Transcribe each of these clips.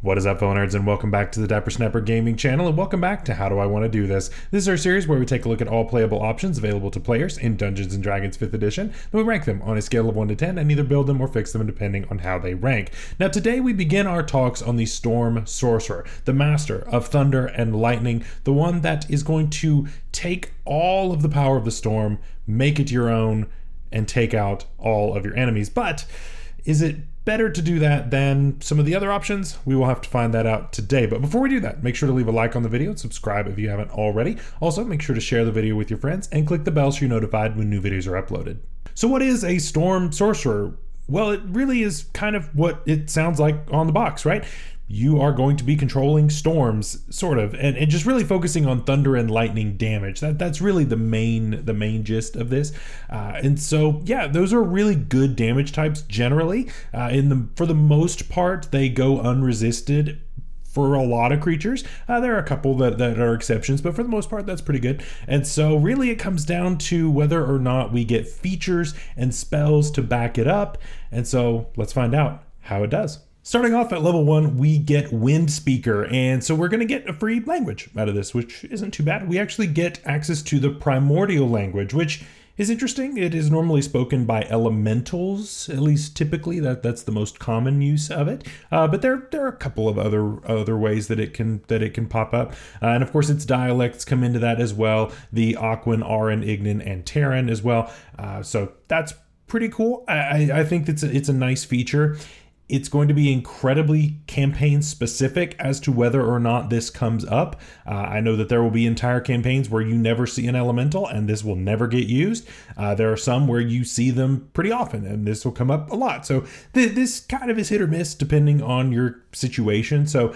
What is up, fellow nerds, and welcome back to the Dapper Snapper Gaming channel, and welcome back to How Do I Want to Do This? This is our series where we take a look at all playable options available to players in Dungeons & Dragons 5th edition, and we rank them on a scale of 1 to 10 and either build them or fix them depending on how they rank. Now today we begin our talks on the Storm Sorcerer, the master of thunder and lightning, the one that is going to take all of the power of the storm, make it your own, and take out all of your enemies. But is it better to do that than some of the other options? We will have to find that out today. But before we do that, make sure to leave a like on the video and subscribe if you haven't already. Also, make sure to share the video with your friends and click the bell so you're notified when new videos are uploaded. So what is a Storm Sorcerer? Well, it really is kind of what it sounds like on the box, right? You are going to be controlling storms, sort of, and just really focusing on thunder and lightning damage. That's really the main gist of this. And so, yeah, those are really good damage types generally. For the most part, they go unresisted for a lot of creatures. There are a couple that are exceptions, but for the most part, that's pretty good. And so really it comes down to whether or not we get features and spells to back it up. And so let's find out how it does. Starting off at level 1, we get Wind Speaker, and so we're going to get a free language out of this, which isn't too bad. We actually get access to the primordial language, which is interesting. It is normally spoken by elementals, at least typically. That's the most common use of it. But there are a couple of other ways that it can pop up, and of course its dialects come into that as well. The Aquan, Aran, Ignan, and Terran as well. So that's pretty cool. I think it's a nice feature. It's going to be incredibly campaign specific as to whether or not this comes up. I know that there will be entire campaigns where you never see an elemental and this will never get used. There are some where you see them pretty often and this will come up a lot. So this kind of is hit or miss depending on your situation. So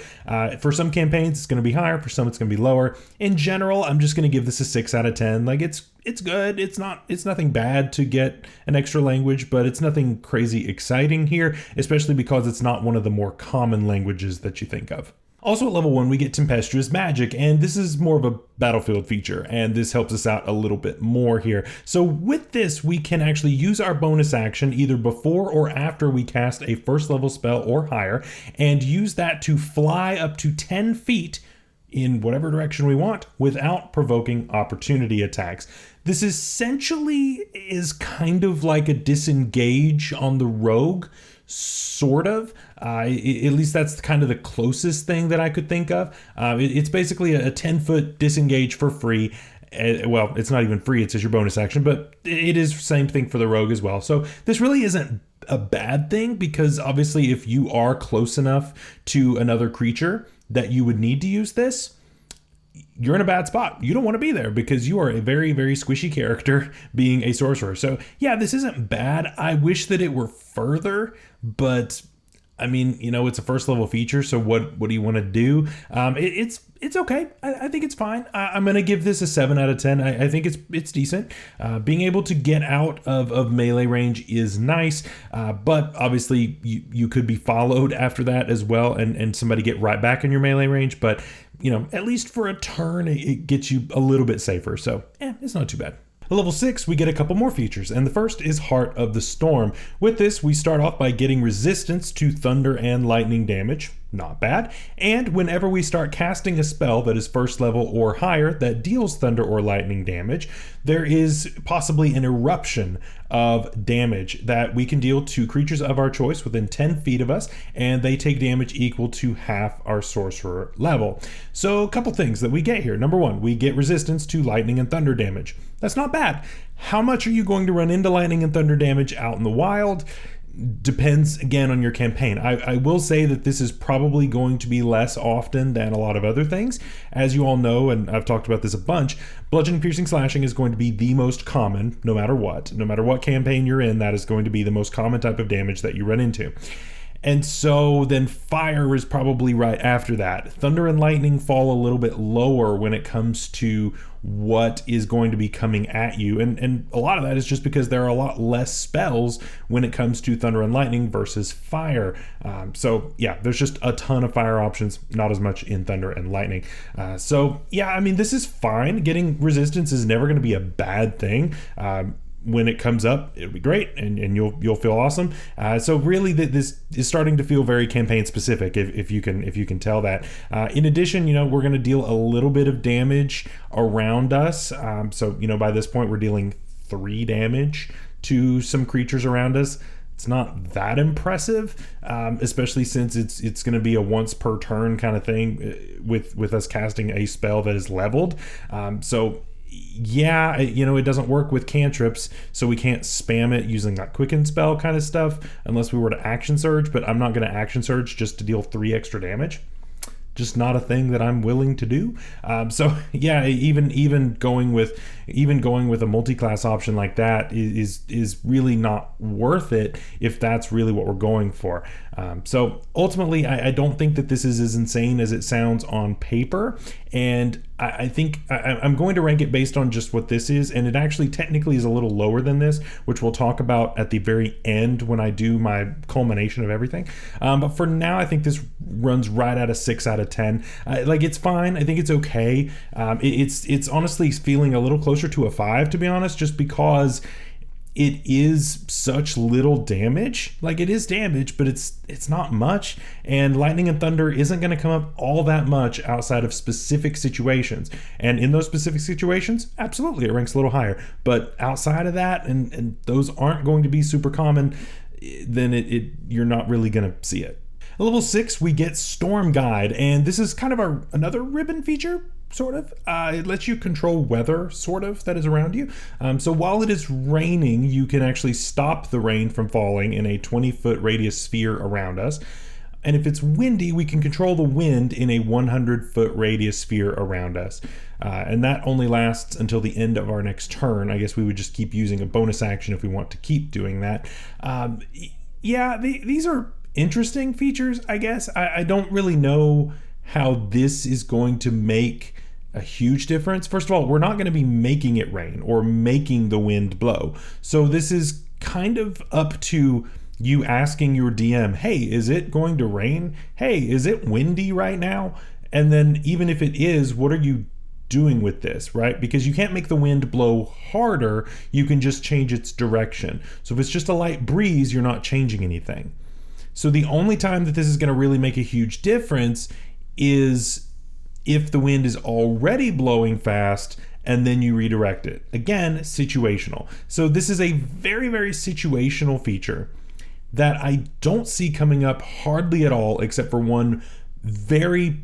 for some campaigns it's going to be higher, for some it's going to be lower. In general, I'm just going to give this a 6 out of 10. Like it's good. It's nothing bad to get an extra language, but it's nothing crazy exciting here, especially because it's not one of the more common languages that you think of. Also at level 1, we get Tempestuous Magic, and this is more of a battlefield feature, and this helps us out a little bit more here. So with this, we can actually use our bonus action either before or after we cast a first level spell or higher, and use that to fly up to 10 feet in whatever direction we want without provoking opportunity attacks. This essentially is kind of like a disengage on the rogue, sort of. At least that's kind of the closest thing that I could think of. It's basically a 10-foot disengage for free. Well, it's not even free, it's just your bonus action, but it is the same thing for the rogue as well. So this really isn't a bad thing, because obviously if you are close enough to another creature that you would need to use this, you're in a bad spot. You don't want to be there because you are a very, very squishy character being a sorcerer. So yeah, this isn't bad. I wish that it were further, but I mean, you know, it's a first level feature. So what do you want to do? It's okay. I think it's fine. I'm going to give this a 7 out of 10. I think it's decent. Being able to get out of melee range is nice, but obviously you could be followed after that as well, and somebody get right back in your melee range. But you know, at least for a turn, it gets you a little bit safer. So it's not too bad. At level 6, we get a couple more features, and the first is Heart of the Storm. With this, we start off by getting resistance to thunder and lightning damage. Not bad. And whenever we start casting a spell that is first level or higher that deals thunder or lightning damage, there is possibly an eruption of damage that we can deal to creatures of our choice within 10 feet of us, and they take damage equal to half our sorcerer level. So a couple things that we get here. Number 1, we get resistance to lightning and thunder damage. That's not bad. How much are you going to run into lightning and thunder damage out in the wild? Depends again on your campaign. I will say that this is probably going to be less often than a lot of other things. As you all know, and I've talked about this a bunch, bludgeoning, piercing, slashing is going to be the most common no matter what. No matter what campaign you're in, that is going to be the most common type of damage that you run into. And so then fire is probably right after that. Thunder and lightning fall a little bit lower when it comes to what is going to be coming at you. And a lot of that is just because there are a lot less spells when it comes to thunder and lightning versus fire. So yeah, there's just a ton of fire options, not as much in thunder and lightning. So yeah, I mean, this is fine. Getting resistance is never going to be a bad thing. when it comes up, it'll be great, and you'll feel awesome. So really, this is starting to feel very campaign specific, if you can tell that. In addition, we're going to deal a little bit of damage around us. So by this point, we're dealing 3 damage to some creatures around us. It's not that impressive, especially since it's going to be a once per turn kind of thing with us casting a spell that is leveled. So yeah, it doesn't work with cantrips, so we can't spam it using that quicken spell kind of stuff unless we were to action surge, but I'm not going to action surge just to deal 3 extra damage. Just not a thing that I'm willing to do. So yeah, even going with a multi-class option like that is really not worth it if that's really what we're going for. So ultimately, I don't think that this is as insane as it sounds on paper, and I think I'm going to rank it based on just what this is, and it actually technically is a little lower than this, which we'll talk about at the very end when I do my culmination of everything. But for now, I think this runs right at a 6 out of 10. It's fine. I think it's okay. It's honestly feeling a little closer to a 5, to be honest, just because it is such little damage. It is damage, but it's not much, and lightning and thunder isn't going to come up all that much outside of specific situations, and in those specific situations, absolutely it ranks a little higher. But outside of that, and those aren't going to be super common, then you're not really going to see it. At level 6, we get Storm Guide, and this is kind of another ribbon feature, sort of. It lets you control weather, sort of, that is around you. So while it is raining, you can actually stop the rain from falling in a 20-foot radius sphere around us. And if it's windy, we can control the wind in a 100-foot radius sphere around us. And that only lasts until the end of our next turn. I guess we would just keep using a bonus action if we want to keep doing that. These are interesting features, I guess. I don't really know how this is going to make a huge difference. First of all, we're not going to be making it rain or making the wind blow. So this is kind of up to you asking your DM, hey, is it going to rain? Hey, is it windy right now? And then even if it is, what are you doing with this, right? Because you can't make the wind blow harder. You can just change its direction. So if it's just a light breeze, you're not changing anything. So the only time that this is going to really make a huge difference is if the wind is already blowing fast and then you redirect it. Again, situational. So this is a very, very situational feature that I don't see coming up hardly at all, except for one very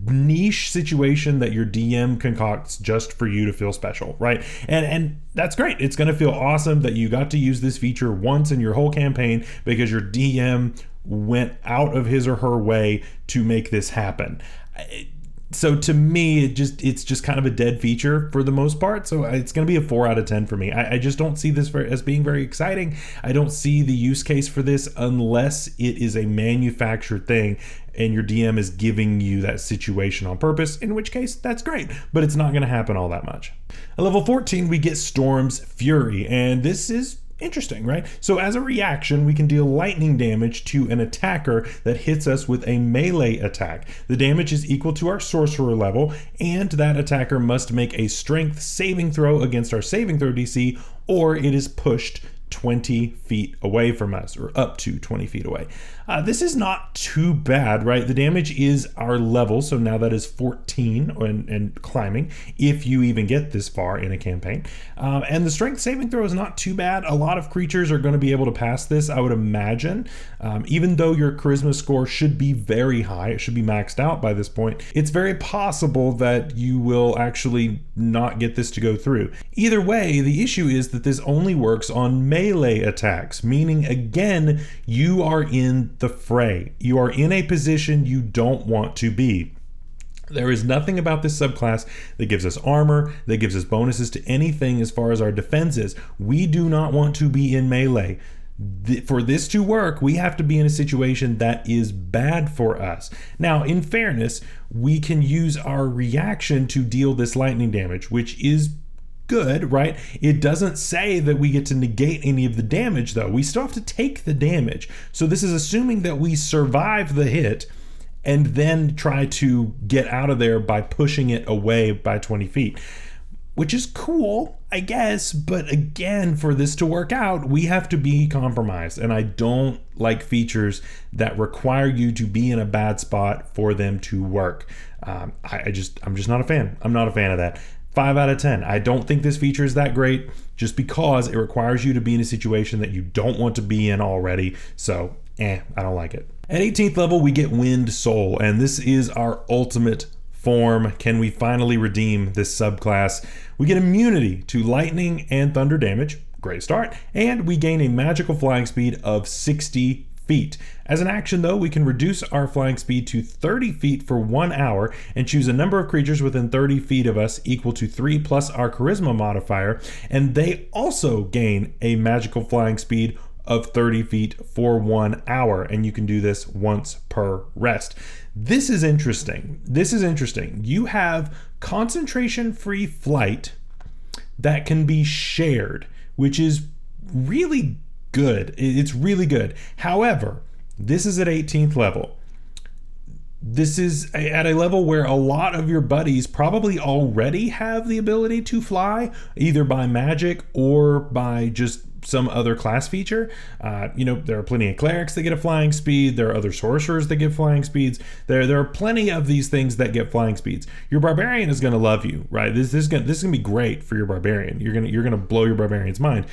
niche situation that your DM concocts just for you to feel special, right? And that's great. It's going to feel awesome that you got to use this feature once in your whole campaign because your DM went out of his or her way to make this happen. So to me, it's just kind of a dead feature for the most part. So it's going to be a 4 out of 10 for me. I just don't see this as being very exciting. I don't see the use case for this unless it is a manufactured thing and your DM is giving you that situation on purpose, in which case that's great, but it's not going to happen all that much. At level 14, we get Storm's Fury, and this is interesting, right? So as a reaction, we can deal lightning damage to an attacker that hits us with a melee attack. The damage is equal to our sorcerer level, and that attacker must make a strength saving throw against our saving throw DC, or it is pushed 20 feet away from us, or up to 20 feet away. This is not too bad, right? The damage is our level, so now that is 14 and climbing, if you even get this far in a campaign. And the strength saving throw is not too bad. A lot of creatures are going to be able to pass this, I would imagine. Even though your charisma score should be very high, it should be maxed out by this point, it's very possible that you will actually not get this to go through. Either way, the issue is that this only works on melee attacks, meaning again, you are in the fray. You are in a position you don't want to be. There is nothing about this subclass that gives us armor, that gives us bonuses to anything as far as our defense is. We do not want to be in melee. For this to work, we have to be in a situation that is bad for us. Now, in fairness, we can use our reaction to deal this lightning damage, which is good, right? It doesn't say that we get to negate any of the damage, though. We still have to take the damage. So this is assuming that we survive the hit and then try to get out of there by pushing it away by 20 feet. which is cool, I guess. But again, for this to work out, we have to be compromised. And I don't like features that require you to be in a bad spot for them to work. I'm just not a fan. I'm not a fan of that. 5 out of 10. I don't think this feature is that great just because it requires you to be in a situation that you don't want to be in already. So, I don't like it. At 18th level, we get Wind Soul, and this is our ultimate form. Can we finally redeem this subclass? We get immunity to lightning and thunder damage. Great start. And we gain a magical flying speed of 60 feet. As an action though, we can reduce our flying speed to 30 feet for 1 hour and choose a number of creatures within 30 feet of us equal to 3 plus our charisma modifier, and they also gain a magical flying speed of 30 feet for 1 hour, and you can do this once per rest. This is interesting. You have concentration free flight that can be shared, which is really good. It's really good. However, this is at 18th level. This is at a level where a lot of your buddies probably already have the ability to fly, either by magic or by just some other class feature. There are plenty of clerics that get a flying speed. There are other sorcerers that get flying speeds. There are plenty of these things that get flying speeds. Your barbarian is going to love you, right? This is going to be great for your barbarian. You're going to blow your barbarian's mind.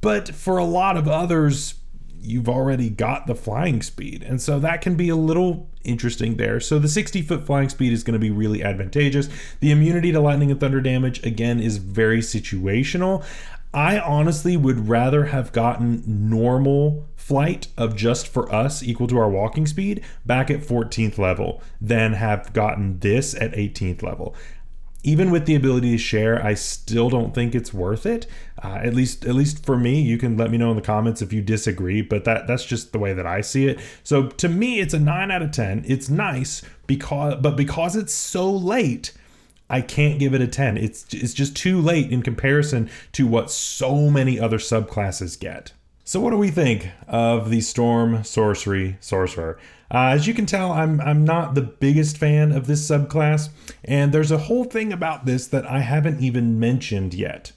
But for a lot of others, you've already got the flying speed. And so that can be a little interesting there. So the 60-foot flying speed is going to be really advantageous. The immunity to lightning and thunder damage, again, is very situational. I honestly would rather have gotten normal flight of just for us equal to our walking speed back at 14th level than have gotten this at 18th level. Even with the ability to share, I still don't think it's worth it. At least for me. You can let me know in the comments if you disagree, but that's just the way that I see it. So to me, it's a 9 out of 10. It's nice because it's so late, I can't give it a 10. It's just too late in comparison to what so many other subclasses get. So what do we think of the Storm Sorcery Sorcerer? As you can tell, I'm not the biggest fan of this subclass, and there's a whole thing about this that I haven't even mentioned yet.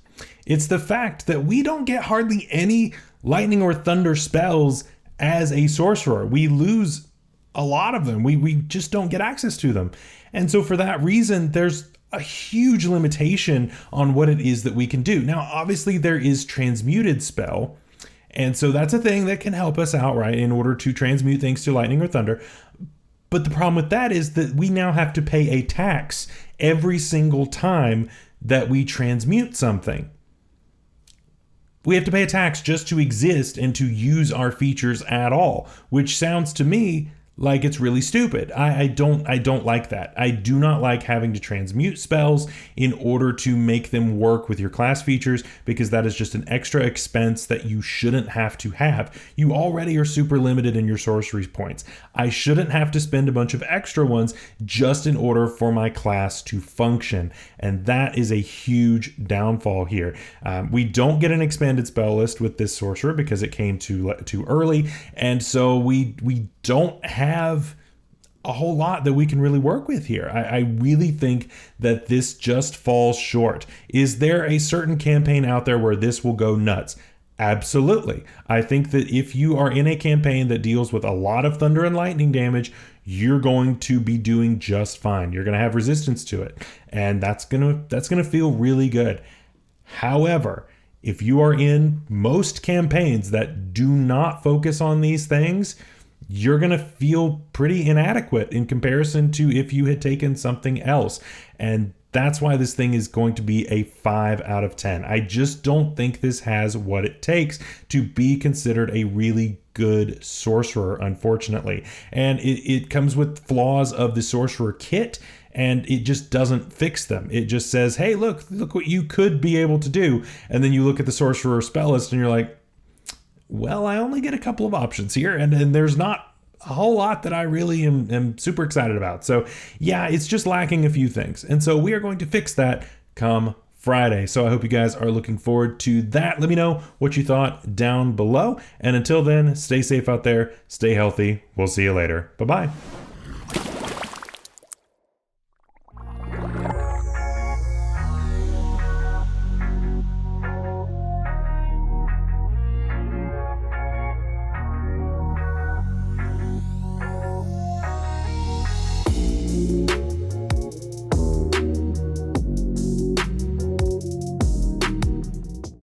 It's the fact that we don't get hardly any lightning or thunder spells as a sorcerer. We lose a lot of them. We just don't get access to them. And so for that reason, there's a huge limitation on what it is that we can do. Now, obviously there is transmuted spell, and so that's a thing that can help us out, right, in order to transmute things to lightning or thunder. But the problem with that is that we now have to pay a tax every single time that we transmute something. We have to pay a tax just to exist and to use our features at all, which sounds to me like it's really stupid. I don't like that. I do not like having to transmute spells in order to make them work with your class features, because that is just an extra expense that you shouldn't have to have. You already are super limited in your sorcery points. I shouldn't have to spend a bunch of extra ones just in order for my class to function. And that is a huge downfall here. We don't get an expanded spell list with this sorcerer because it came too early. And so we don't have a whole lot that we can really work with here. I really think that this just falls short. Is there a certain campaign out there where this will go nuts? Absolutely. I think that if you are in a campaign that deals with a lot of thunder and lightning damage, you're going to be doing just fine. You're going to have resistance to it, and that's going to feel really good. However, if you are in most campaigns that do not focus on these things, you're going to feel pretty inadequate in comparison to if you had taken something else. And that's why this thing is going to be a 5 out of 10. I just don't think this has what it takes to be considered a really good sorcerer, unfortunately. And it comes with flaws of the sorcerer kit, and it just doesn't fix them. It just says, hey, look what you could be able to do. And then you look at the sorcerer spell list and you're like, well, I only get a couple of options here, and there's not a whole lot that I really am super excited about. So yeah, it's just lacking a few things. And so we are going to fix that come Friday. So I hope you guys are looking forward to that. Let me know what you thought down below. And until then, stay safe out there, stay healthy. We'll see you later. Bye-bye.